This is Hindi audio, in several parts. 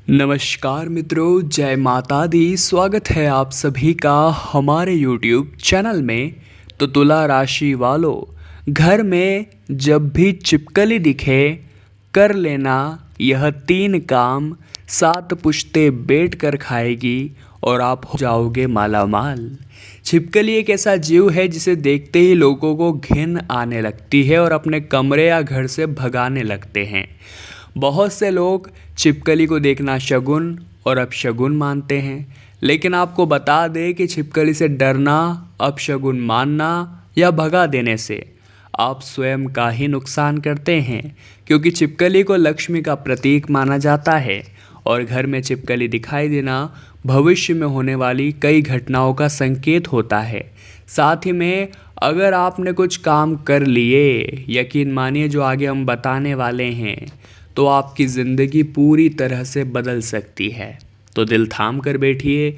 नमस्कार मित्रों, जय माता दी। स्वागत है आप सभी का हमारे YouTube चैनल में। तो तुला राशि वालों, घर में जब भी छिपकली दिखे कर लेना यह 3 काम, 7 पुश्ते बैठ कर खाएगी और आप हो जाओगे मालामाल। छिपकली एक ऐसा जीव है जिसे देखते ही लोगों को घिन आने लगती है और अपने कमरे या घर से भगाने लगते हैं। बहुत से लोग छिपकली को देखना शगुन और अपशगुन मानते हैं, लेकिन आपको बता दें कि छिपकली से डरना, अपशगुन मानना या भगा देने से आप स्वयं का ही नुकसान करते हैं, क्योंकि छिपकली को लक्ष्मी का प्रतीक माना जाता है और घर में छिपकली दिखाई देना भविष्य में होने वाली कई घटनाओं का संकेत होता है। साथ ही में अगर आपने कुछ काम कर लिए, यकीन मानिए जो आगे हम बताने वाले हैं, तो आपकी ज़िंदगी पूरी तरह से बदल सकती है। तो दिल थाम कर बैठिए,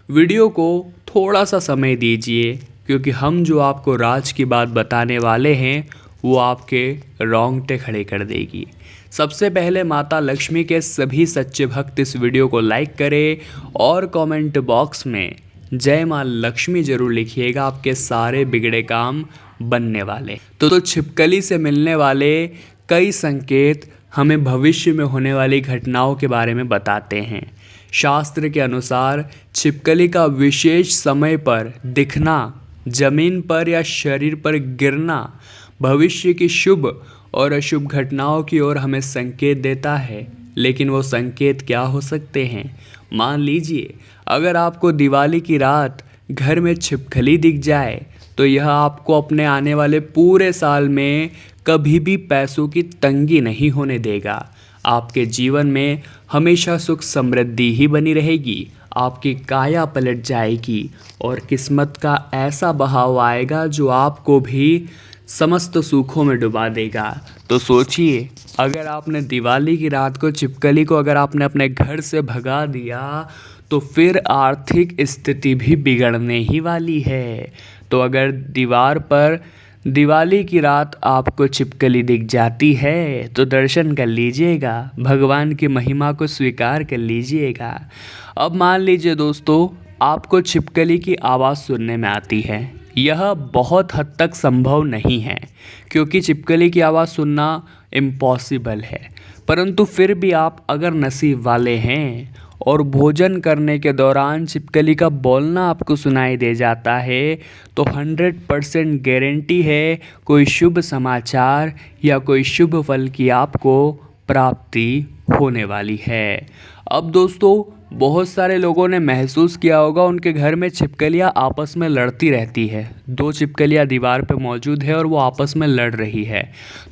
वीडियो को थोड़ा सा समय दीजिए, क्योंकि हम जो आपको राज की बात बताने वाले हैं वो आपके रोंगटे खड़े कर देगी। सबसे पहले माता लक्ष्मी के सभी सच्चे भक्त इस वीडियो को लाइक करें और कमेंट बॉक्स में जय माँ लक्ष्मी जरूर लिखिएगा, आपके सारे बिगड़े काम बनने वाले। तो छिपकली से मिलने वाले कई संकेत हमें भविष्य में होने वाली घटनाओं के बारे में बताते हैं। शास्त्र के अनुसार छिपकली का विशेष समय पर दिखना, जमीन पर या शरीर पर गिरना भविष्य की शुभ और अशुभ घटनाओं की ओर हमें संकेत देता है। लेकिन वो संकेत क्या हो सकते हैं? मान लीजिए अगर आपको दिवाली की रात घर में छिपकली दिख जाए, तो यह आपको अपने आने वाले पूरे साल में कभी भी पैसों की तंगी नहीं होने देगा। आपके जीवन में हमेशा सुख समृद्धि ही बनी रहेगी, आपकी काया पलट जाएगी और किस्मत का ऐसा बहाव आएगा जो आपको भी समस्त सुखों में डुबा देगा। तो सोचिए, अगर आपने दिवाली की रात को छिपकली को अगर आपने अपने घर से भगा दिया, तो फिर आर्थिक स्थिति भी बिगड़ने ही वाली है। तो अगर दीवार पर दिवाली की रात आपको छिपकली दिख जाती है, तो दर्शन कर लीजिएगा, भगवान की महिमा को स्वीकार कर लीजिएगा। अब मान लीजिए दोस्तों, आपको छिपकली की आवाज़ सुनने में आती है। यह बहुत हद तक संभव नहीं है, क्योंकि छिपकली की आवाज़ सुनना इम्पॉसिबल है। परंतु फिर भी आप अगर नसीब वाले हैं और भोजन करने के दौरान छिपकली का बोलना आपको सुनाई दे जाता है, तो 100% गारंटी है कोई शुभ समाचार या कोई शुभ फल की आपको प्राप्ति होने वाली है। अब दोस्तों, बहुत सारे लोगों ने महसूस किया होगा उनके घर में छिपकलियाँ आपस में लड़ती रहती है। 2 छिपकलियाँ दीवार पे मौजूद है और वो आपस में लड़ रही है।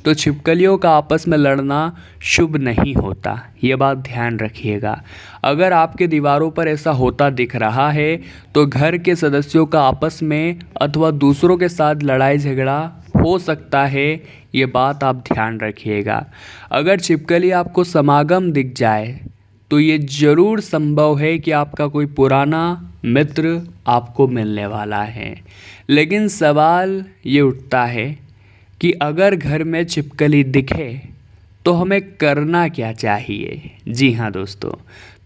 तो छिपकलियों का आपस में लड़ना शुभ नहीं होता, ये बात ध्यान रखिएगा। अगर आपके दीवारों पर ऐसा होता दिख रहा है, तो घर के सदस्यों का आपस में अथवा दूसरों के साथ लड़ाई झगड़ा हो सकता है, ये बात आप ध्यान रखिएगा। अगर छिपकली आपको समागम दिख जाए, तो ये ज़रूर संभव है कि आपका कोई पुराना मित्र आपको मिलने वाला है। लेकिन सवाल ये उठता है कि अगर घर में छिपकली दिखे तो हमें करना क्या चाहिए? जी हाँ दोस्तों,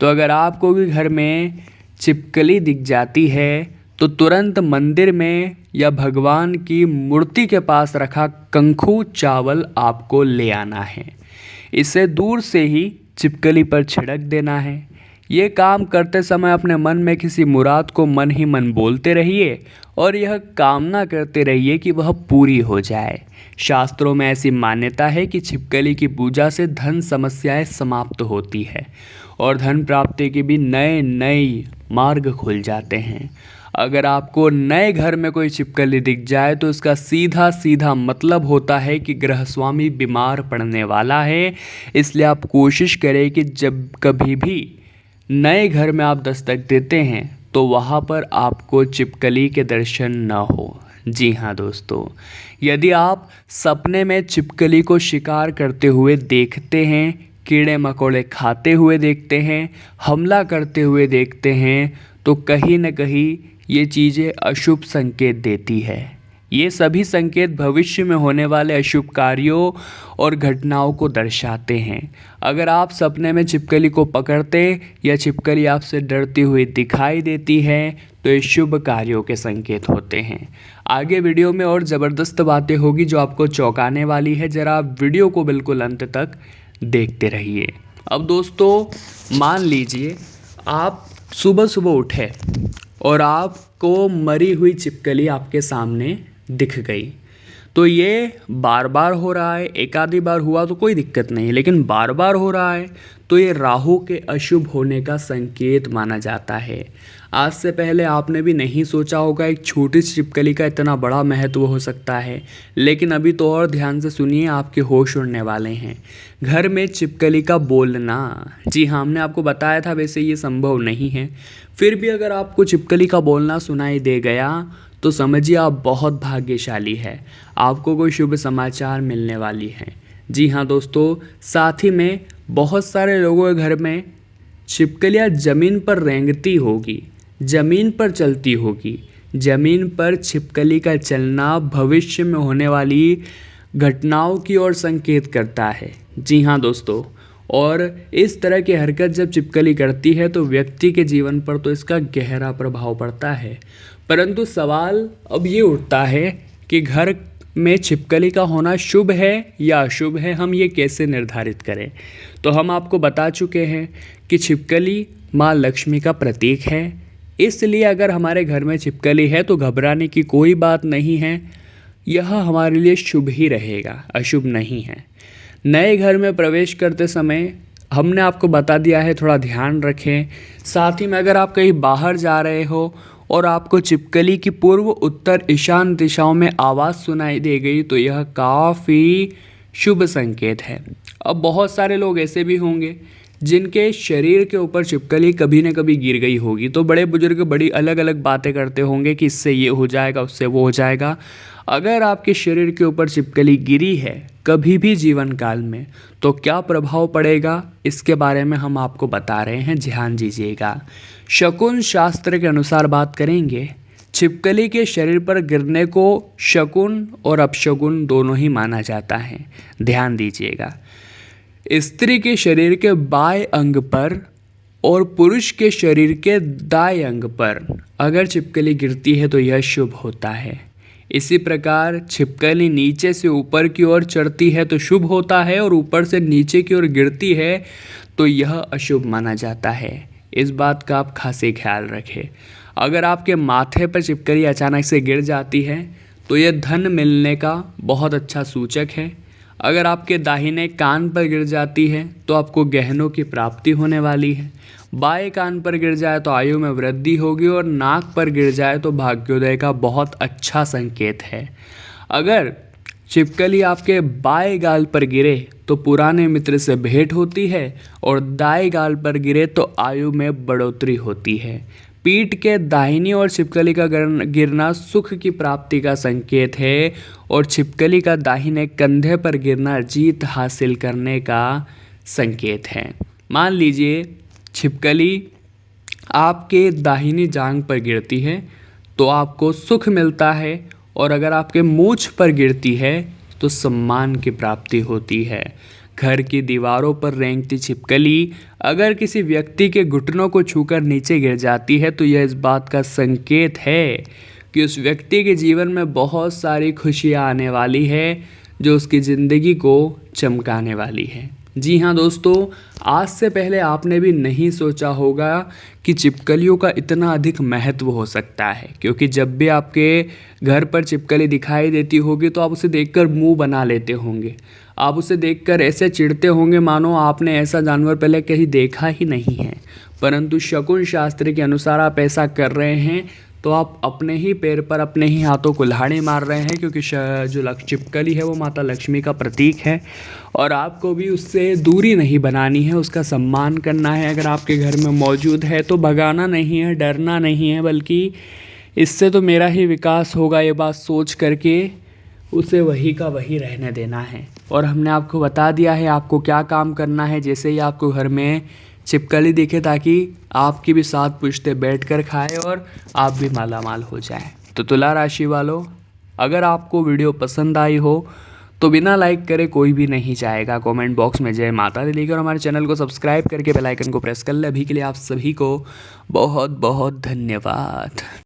तो अगर आपको भी घर में छिपकली दिख जाती है, तो तुरंत मंदिर में या भगवान की मूर्ति के पास रखा कंखू चावल आपको ले आना है। इसे दूर से ही छिपकली पर छिड़क देना है। ये काम करते समय अपने मन में किसी मुराद को मन ही मन बोलते रहिए और यह कामना करते रहिए कि वह पूरी हो जाए। शास्त्रों में ऐसी मान्यता है कि छिपकली की पूजा से धन समस्याएं समाप्त होती है और धन प्राप्ति के भी नए नए मार्ग खुल जाते हैं। अगर आपको नए घर में कोई छिपकली दिख जाए, तो इसका सीधा सीधा मतलब होता है कि गृहस्वामी बीमार पड़ने वाला है। इसलिए आप कोशिश करें कि जब कभी भी नए घर में आप दस्तक देते हैं, तो वहाँ पर आपको छिपकली के दर्शन न हो। जी हाँ दोस्तों, यदि आप सपने में छिपकली को शिकार करते हुए देखते हैं, कीड़े मकोड़े खाते हुए देखते हैं, हमला करते हुए देखते हैं, तो कहीं न कहीं ये चीज़ें अशुभ संकेत देती है। ये सभी संकेत भविष्य में होने वाले अशुभ कार्यों और घटनाओं को दर्शाते हैं। अगर आप सपने में छिपकली को पकड़ते या छिपकली आपसे डरती हुई दिखाई देती है तो ये शुभ कार्यों के संकेत होते हैं। आगे वीडियो में और ज़बरदस्त बातें होगी जो आपको चौंकाने वाली है। ज़रा आप वीडियो को बिल्कुल अंत तक देखते रहिए। अब दोस्तों मान लीजिए आप सुबह सुबह उठे और आपको मरी हुई छिपकली आपके सामने दिख गई। तो ये बार बार हो रहा है, एक आधी बार हुआ तो कोई दिक्कत नहीं, लेकिन बार बार हो रहा है तो ये राहु के अशुभ होने का संकेत माना जाता है। आज से पहले आपने भी नहीं सोचा होगा एक छोटी सी छिपकली का इतना बड़ा महत्व हो सकता है, लेकिन अभी तो और ध्यान से सुनिए, आपके होश उड़ने वाले हैं। घर में छिपकली का बोलना, जी हाँ, हमने आपको बताया था वैसे ये संभव नहीं है, फिर भी अगर आपको छिपकली का बोलना सुनाई दे गया तो समझिए आप बहुत भाग्यशाली है, आपको कोई शुभ समाचार मिलने वाली है। जी हाँ दोस्तों, साथ ही में बहुत सारे लोगों के घर में छिपकलियाँ ज़मीन पर रेंगती होगी, ज़मीन पर चलती होगी। ज़मीन पर छिपकली का चलना भविष्य में होने वाली घटनाओं की ओर संकेत करता है। जी हाँ दोस्तों, और इस तरह की हरकत जब छिपकली करती है तो व्यक्ति के जीवन पर तो इसका गहरा प्रभाव पड़ता है। परंतु सवाल अब ये उठता है कि घर में छिपकली का होना शुभ है या अशुभ है, हम ये कैसे निर्धारित करें। तो हम आपको बता चुके हैं कि छिपकली माँ लक्ष्मी का प्रतीक है, इसलिए अगर हमारे घर में छिपकली है तो घबराने की कोई बात नहीं है, यह हमारे लिए शुभ ही रहेगा, अशुभ नहीं है। नए घर में प्रवेश करते समय हमने आपको बता दिया है थोड़ा ध्यान रखें। साथ ही में अगर आप कहीं बाहर जा रहे हो और आपको छिपकली की पूर्व उत्तर ईशान दिशाओं में आवाज़ सुनाई दे गई तो यह काफ़ी शुभ संकेत है। अब बहुत सारे लोग ऐसे भी होंगे जिनके शरीर के ऊपर छिपकली कभी न कभी गिर गई होगी, तो बड़े बुजुर्ग बड़ी अलग अलग बातें करते होंगे कि इससे ये हो जाएगा, उससे वो हो जाएगा। अगर आपके शरीर के ऊपर छिपकली गिरी है कभी भी जीवन काल में तो क्या प्रभाव पड़ेगा, इसके बारे में हम आपको बता रहे हैं, ध्यान दीजिएगा। शकुन शास्त्र के अनुसार बात करेंगे, छिपकली के शरीर पर गिरने को शकुन और अपशकुन दोनों ही माना जाता है। ध्यान दीजिएगा, स्त्री के शरीर के बाएं अंग पर और पुरुष के शरीर के दाएं अंग पर अगर छिपकली गिरती है तो यह शुभ होता है। इसी प्रकार छिपकली नीचे से ऊपर की ओर चढ़ती है तो शुभ होता है, और ऊपर से नीचे की ओर गिरती है तो यह अशुभ माना जाता है। इस बात का आप खासी ख्याल रखें। अगर आपके माथे पर छिपकली अचानक से गिर जाती है तो यह धन मिलने का बहुत अच्छा सूचक है। अगर आपके दाहिने कान पर गिर जाती है तो आपको गहनों की प्राप्ति होने वाली है। बाएं कान पर गिर जाए तो आयु में वृद्धि होगी, और नाक पर गिर जाए तो भाग्योदय का बहुत अच्छा संकेत है। अगर छिपकली आपके बाएं गाल पर गिरे तो पुराने मित्र से भेंट होती है, और दाएं गाल पर गिरे तो आयु में बढ़ोतरी होती है। पीठ के दाहिनी ओर छिपकली का गिरना सुख की प्राप्ति का संकेत है, और छिपकली का दाहिने कंधे पर गिरना जीत हासिल करने का संकेत है। मान लीजिए छिपकली आपके दाहिनी जांघ पर गिरती है तो आपको सुख मिलता है, और अगर आपके मूंछ पर गिरती है तो सम्मान की प्राप्ति होती है। घर की दीवारों पर रेंगती छिपकली अगर किसी व्यक्ति के घुटनों को छूकर नीचे गिर जाती है तो यह इस बात का संकेत है कि उस व्यक्ति के जीवन में बहुत सारी खुशियाँ आने वाली है, जो उसकी ज़िंदगी को चमकाने वाली है। जी हाँ दोस्तों, आज से पहले आपने भी नहीं सोचा होगा कि छिपकलियों का इतना अधिक महत्व हो सकता है, क्योंकि जब भी आपके घर पर छिपकली दिखाई देती होगी तो आप उसे देखकर मुंह बना लेते होंगे। आप उसे देखकर ऐसे चिढ़ते होंगे मानो आपने ऐसा जानवर पहले कहीं देखा ही नहीं है। परंतु शकुन शास्त्र के अनुसार आप ऐसा कर रहे हैं तो आप अपने ही पैर पर अपने ही हाथों कुल्हाड़ी मार रहे हैं, क्योंकि जो छिपकली है वो माता लक्ष्मी का प्रतीक है, और आपको भी उससे दूरी नहीं बनानी है, उसका सम्मान करना है। अगर आपके घर में मौजूद है तो भगाना नहीं है, डरना नहीं है, बल्कि इससे तो मेरा ही विकास होगा ये बात सोच करके उसे वही का वही रहने देना है। और हमने आपको बता दिया है आपको क्या काम करना है जैसे ही आपको घर में छिपकली दिखे, ताकि आपकी भी 7 पुश्ते बैठ कर खाए और आप भी माला माल हो जाए। तो तुला राशि वालों, अगर आपको वीडियो पसंद आई हो तो बिना लाइक करे कोई भी नहीं जाएगा। कमेंट बॉक्स में जय माता दी लिखकर हमारे चैनल को सब्सक्राइब करके बेल आइकन को प्रेस कर ले। अभी के लिए आप सभी को बहुत बहुत धन्यवाद।